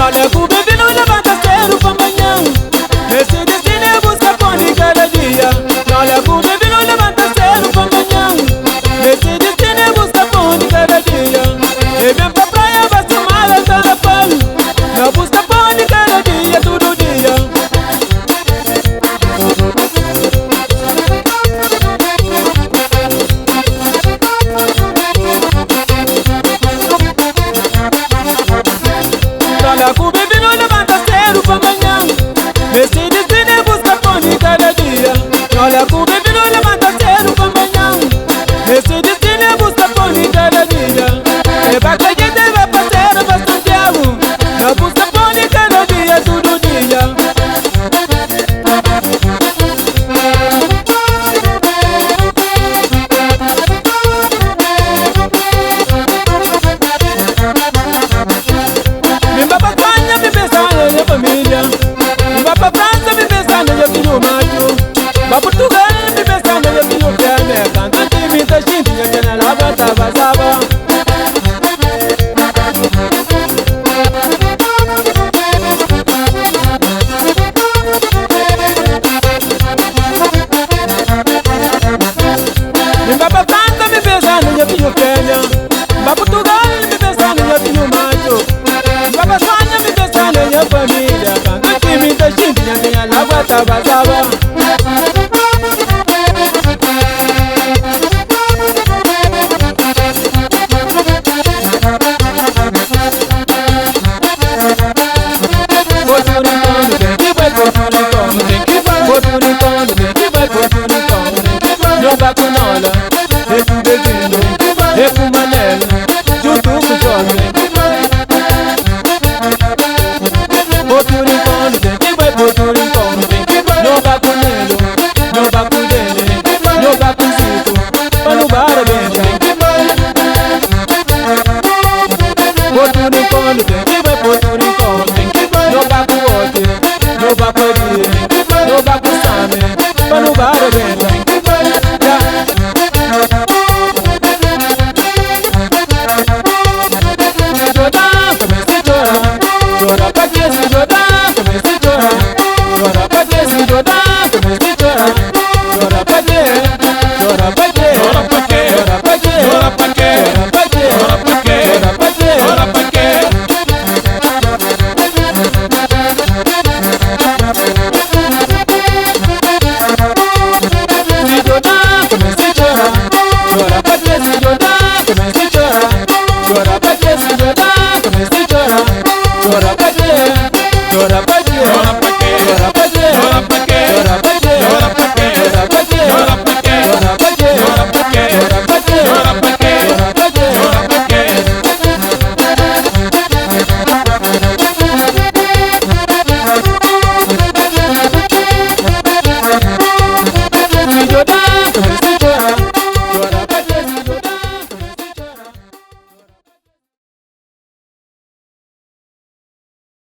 Olha que o bebê não levanta cedo pra amanhã. Nesse destino é busca pão cada dia. Olha que o bebê não levanta cedo pra amanhã. Nesse destino é busca pão cada dia. E vem pra praia, vai se mala, tá na pão. Na busca pão cada dia, todo dia. Olha que o bebê não levanta cedo pra amanhã. Nesse destino é busca pão cada dia. Olha que o bebê não levanta cedo pra amanhã. Nesse destino é busca pão cada dia. E vai que a gente vai parceiro pra Santiago. Na busca pão cada dia, todo dia. Me vai pra Espanha, me pensando na minha família. Me vai pra França, me pensando na minha filho macho. Vai Portugal, me pensando na minha filho fêmea. Cantante, muita gente, já que na lava tava saba. Me vai pra França, me pensando na minha filho fêmea. Vai Portugal, me pensando na minha filho macho. Vai pra Espanha, me pensando na minha família. Cantante, muita gente, já que na lava tava saba. Não vai com nada, esse beijinho, esse manelo, junto com o jovem. Outro rincão, tem que vai pro outro rincão. Não vai com ele, não vai com ele, não vai com Zico, mas não vai arrebentar. Outro rincão, tem que vai pro outro rincão. Não vai com o outro, não vai com ele, não vai com o Sami, mas não vai arrebentar. Chora pra quê? Chora pra quê? Chora pra quê? Chora pra quê? Chora